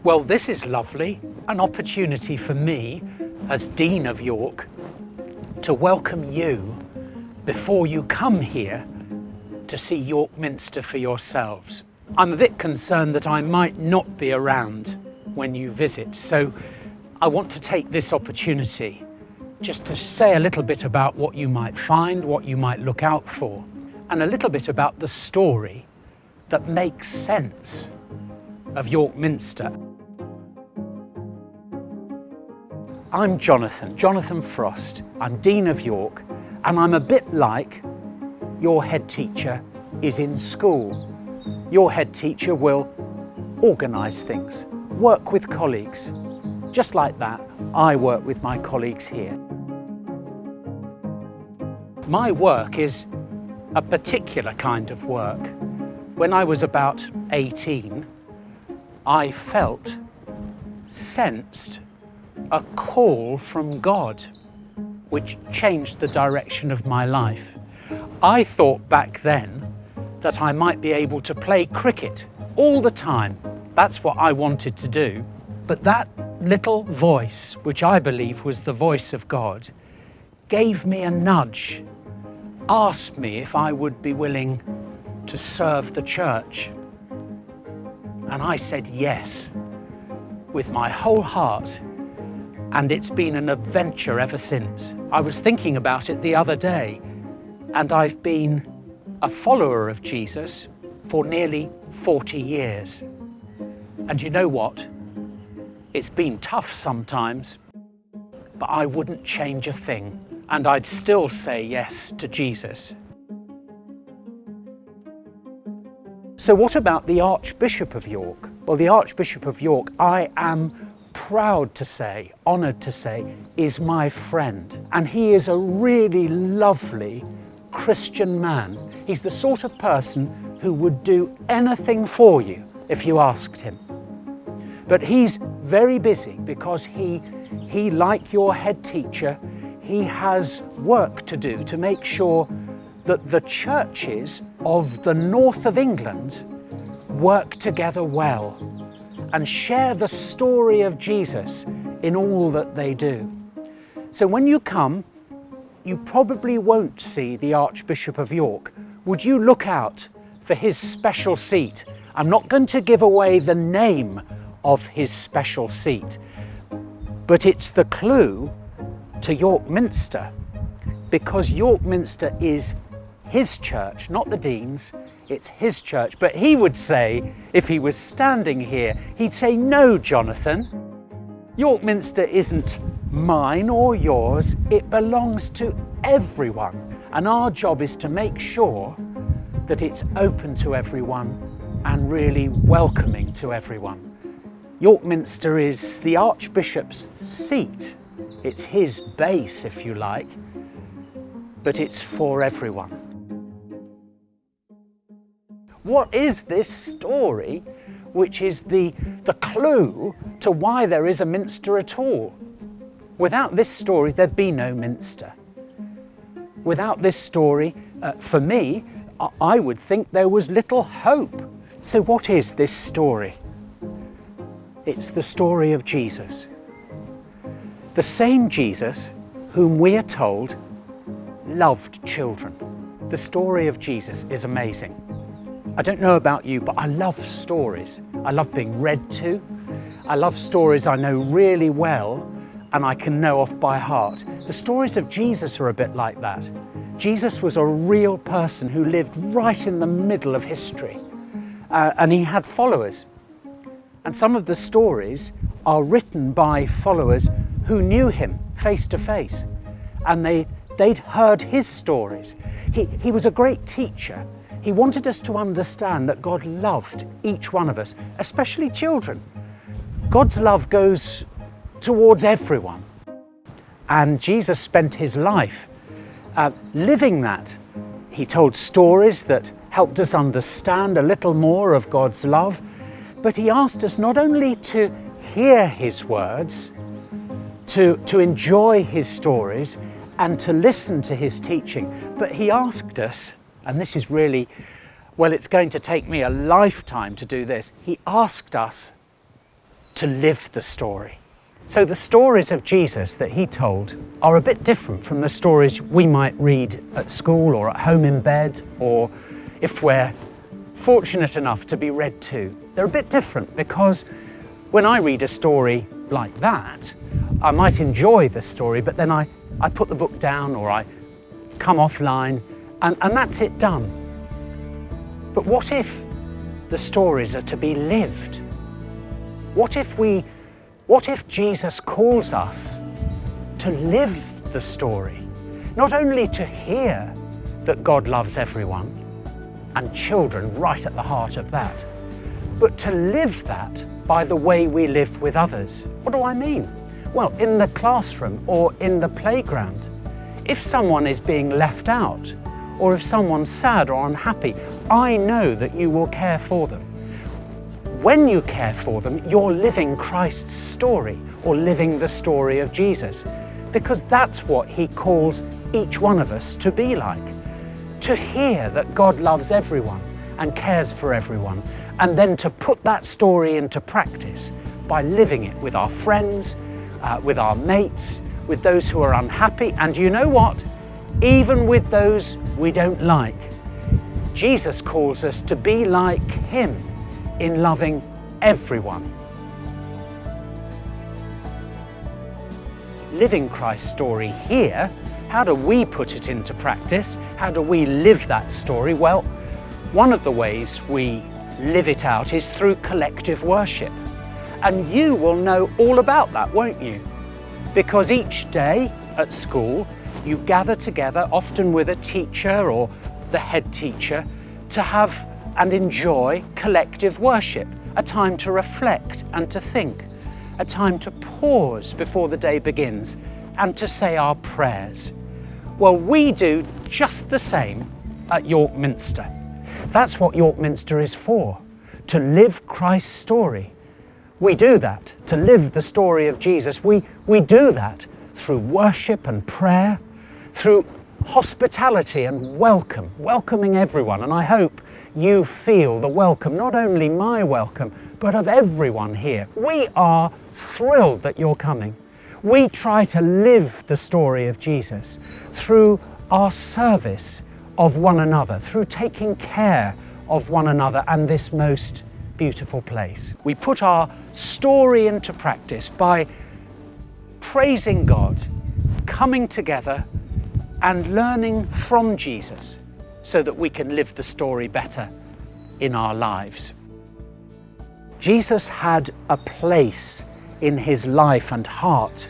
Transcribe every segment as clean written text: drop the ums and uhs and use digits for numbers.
Well, this is lovely, an opportunity for me as Dean of York to welcome you before you come here to see York Minster for yourselves. I'm a bit concerned that I might not be around when you visit, so I want to take this opportunity just to say a little bit about what you might find, what you might look out for, and a little bit about the story that makes sense of York Minster. I'm Jonathan Frost. I'm Dean of York, and I'm a bit like your head teacher is in school. Your head teacher will organise things, work with colleagues. Just like that, I work with my colleagues here. My work is a particular kind of work. When I was about 18, I sensed a call from God, which changed the direction of my life. I thought back then that I might be able to play cricket all the time. That's what I wanted to do. But that little voice, which I believe was the voice of God, gave me a nudge, asked me if I would be willing to serve the church. And I said yes, with my whole heart. And it's been an adventure ever since. I was thinking about it the other day, and I've been a follower of Jesus for nearly 40 years. And you know what? It's been tough sometimes, but I wouldn't change a thing, and I'd still say yes to Jesus. So what about the Archbishop of York? Well, the Archbishop of York, I am proud to say, honoured to say, is my friend. And he is a really lovely Christian man. He's the sort of person who would do anything for you if you asked him. But he's very busy because he, like your head teacher, he has work to do to make sure that the churches of the north of England work together well and share the story of Jesus in all that they do. So when you come, you probably won't see the Archbishop of York. Would you look out for his special seat? I'm not going to give away the name of his special seat, but it's the clue to York Minster, because York Minster is his church, not the Dean's. It's his church. But he would say, if he was standing here, he'd say, no, Jonathan, York Minster isn't mine or yours. It belongs to everyone. And our job is to make sure that it's open to everyone and really welcoming to everyone. York Minster is the Archbishop's seat. It's his base, if you like, but it's for everyone. What is this story which is the clue to why there is a Minster at all? Without this story, there'd be no Minster. Without this story, for me, I would think there was little hope. So what is this story? It's the story of Jesus. The same Jesus whom we are told loved children. The story of Jesus is amazing. I don't know about you, but I love stories. I love being read to. I love stories I know really well and I can know off by heart. The stories of Jesus are a bit like that. Jesus was a real person who lived right in the middle of history, and he had followers. And some of the stories are written by followers who knew him face to face, and they'd heard his stories. He was a great teacher. He wanted us to understand that God loved each one of us, especially children. God's love goes towards everyone. And Jesus spent his life living that. He told stories that helped us understand a little more of God's love, but he asked us not only to hear his words, to enjoy his stories and to listen to his teaching, but he asked us, and this is really, well, it's going to take me a lifetime to do this. He asked us to live the story. So the stories of Jesus that he told are a bit different from the stories we might read at school or at home in bed, or if we're fortunate enough to be read to. They're a bit different because when I read a story like that, I might enjoy the story, but then I put the book down or I come offline and that's it done. But what if the stories are to be lived? What if Jesus calls us to live the story? Not only to hear that God loves everyone, and children right at the heart of that, but to live that by the way we live with others. What do I mean? Well, in the classroom or in the playground, if someone is being left out, or if someone's sad or unhappy, I know that you will care for them. When you care for them, you're living Christ's story, or living the story of Jesus, because that's what he calls each one of us to be like. To hear that God loves everyone and cares for everyone, and then to put that story into practice by living it with our friends, with our mates, with those who are unhappy, and you know what? Even with those we don't like. Jesus calls us to be like him in loving everyone. Living Christ's story here, how do we put it into practice? How do we live that story? Well, one of the ways we live it out is through collective worship. And you will know all about that, won't you? Because each day at school, you gather together, often with a teacher or the head teacher, to have and enjoy collective worship, a time to reflect and to think, a time to pause before the day begins and to say our prayers. Well, we do just the same at York Minster. That's what York Minster is for, to live Christ's story. We do that to live the story of Jesus. We do that through worship and prayer, through hospitality and welcoming everyone. And I hope you feel the welcome, not only my welcome, but of everyone here. We are thrilled that you're coming. We try to live the story of Jesus through our service of one another, through taking care of one another and this most beautiful place. We put our story into practice by praising God, coming together and learning from Jesus so that we can live the story better in our lives. Jesus had a place in his life and heart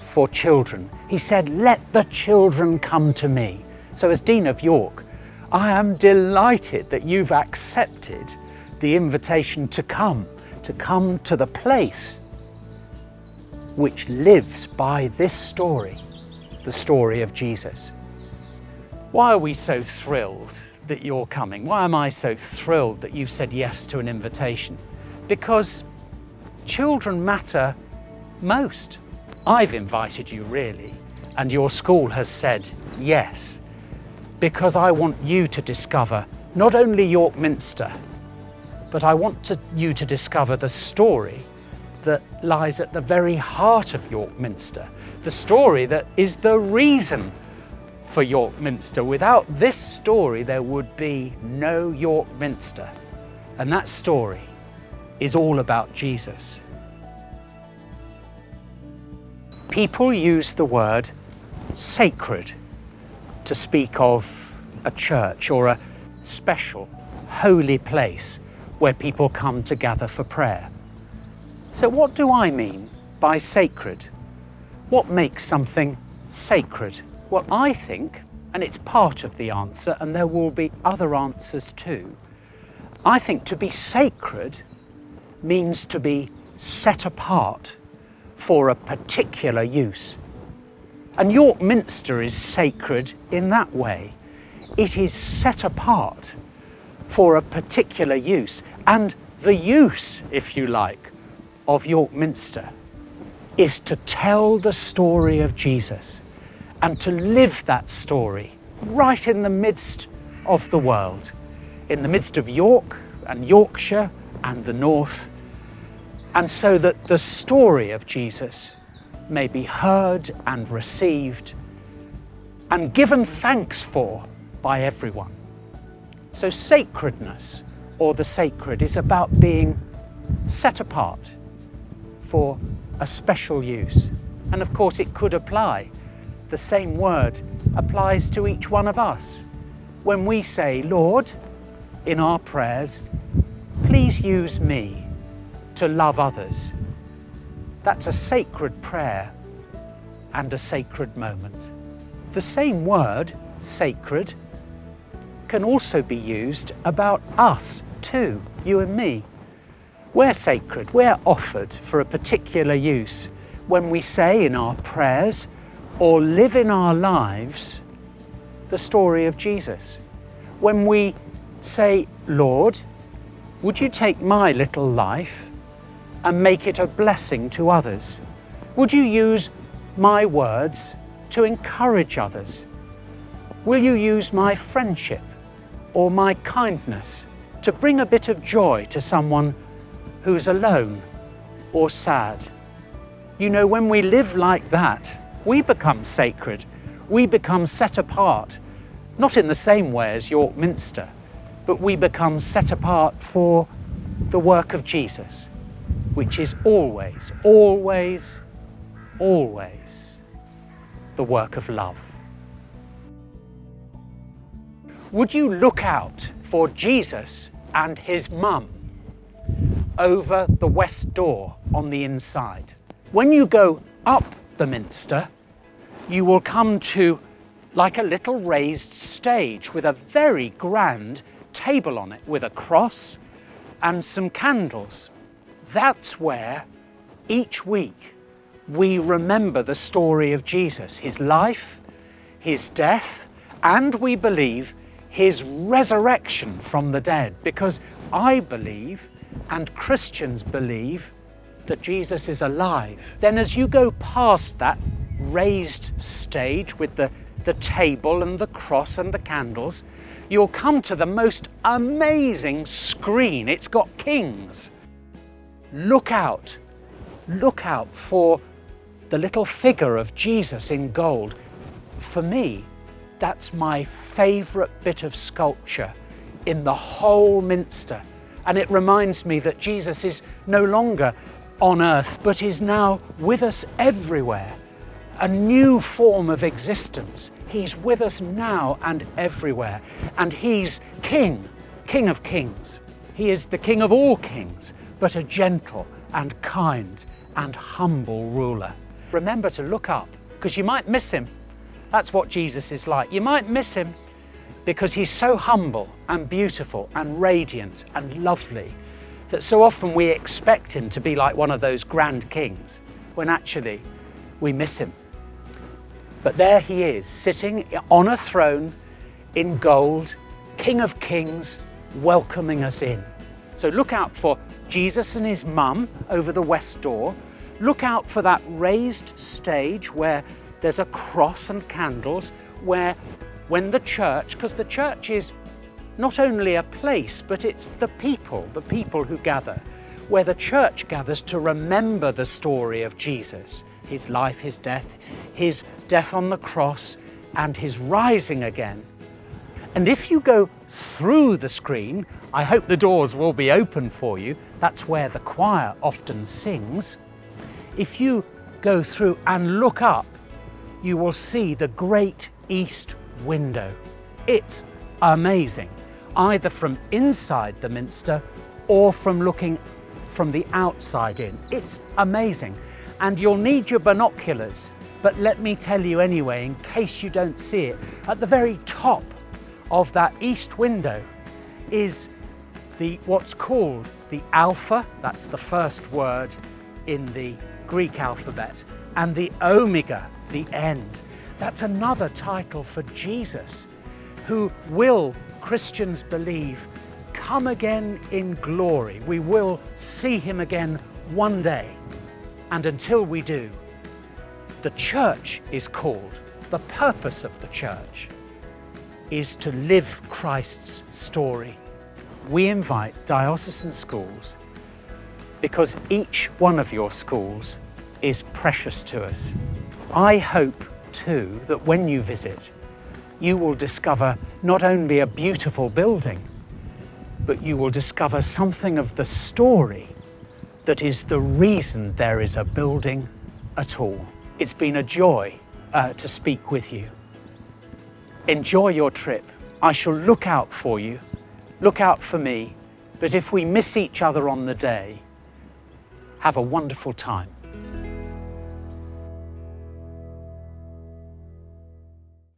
for children. He said, "Let the children come to me." So as Dean of York, I am delighted that you've accepted the invitation to come to the place which lives by this story, the story of Jesus. Why are we so thrilled that you're coming? Why am I so thrilled that you've said yes to an invitation? Because children matter most. I've invited you really, and your school has said yes, because I want you to discover not only York Minster, but I want you to discover the story that lies at the very heart of York Minster, the story that is the reason for York Minster. Without this story, there would be no York Minster. And that story is all about Jesus. People use the word sacred to speak of a church or a special, holy place where people come to gather for prayer. So what do I mean by sacred? What makes something sacred? Well, I think, and it's part of the answer, and there will be other answers too, I think to be sacred means to be set apart for a particular use. And York Minster is sacred in that way. It is set apart for a particular use. And the use, if you like, of York Minster is to tell the story of Jesus and to live that story right in the midst of the world, in the midst of York and Yorkshire and the North, and so that the story of Jesus may be heard and received and given thanks for by everyone. So sacredness, or the sacred, is about being set apart for a special use. And of course it could apply. The same word applies to each one of us. When we say, Lord, in our prayers, please use me to love others, that's a sacred prayer and a sacred moment. The same word, sacred, can also be used about us too, you and me. We're sacred, we're offered for a particular use when we say in our prayers or live in our lives the story of Jesus. When we say, Lord, would you take my little life and make it a blessing to others? Would you use my words to encourage others? Will you use my friendship or my kindness to bring a bit of joy to someone who's alone or sad? You know, when we live like that, we become sacred. We become set apart, not in the same way as York Minster, but we become set apart for the work of Jesus, which is always, always, always the work of love. Would you look out for Jesus and his mum over the west door on the inside? When you go up the Minster, you will come to like a little raised stage with a very grand table on it with a cross and some candles. That's where each week we remember the story of Jesus, his life, his death, and we believe his resurrection from the dead, because I believe and Christians believe that Jesus is alive. Then as you go past that raised stage with the table and the cross and the candles, you'll come to the most amazing screen. It's got kings. Look out for the little figure of Jesus in gold. For me, that's my favourite bit of sculpture in the whole Minster. And it reminds me that Jesus is no longer on earth, but is now with us everywhere. A new form of existence. He's with us now and everywhere. And he's King of Kings. He is the King of all kings, but a gentle and kind and humble ruler. Remember to look up, because you might miss him. That's what Jesus is like. You might miss him because he's so humble and beautiful and radiant and lovely that so often we expect him to be like one of those grand kings when actually we miss him. But there he is, sitting on a throne in gold, King of Kings, welcoming us in. So look out for Jesus and his mum over the west door. Look out for that raised stage where there's a cross and candles, where when the church, because the church is not only a place, but it's the people who gather, where the church gathers to remember the story of Jesus, his life, his death on the cross, and his rising again. And if you go through the screen, I hope the doors will be open for you. That's where the choir often sings. If you go through and look up, you will see the great east window. It's amazing, either from inside the Minster or from looking from the outside in. It's amazing. And you'll need your binoculars, but let me tell you anyway, in case you don't see it, at the very top of that east window is what's called the Alpha, that's the first word in the Greek alphabet, and the Omega, the end. That's another title for Jesus, who will, Christians believe, come again in glory. We will see him again one day. And until we do, the church is called, the purpose of the church is to live Christ's story. We invite diocesan schools because each one of your schools is precious to us. I hope too that when you visit, you will discover not only a beautiful building, but you will discover something of the story that is the reason there is a building at all. It's been a joy to speak with you. Enjoy your trip. I shall look out for you, look out for me, but if we miss each other on the day, have a wonderful time.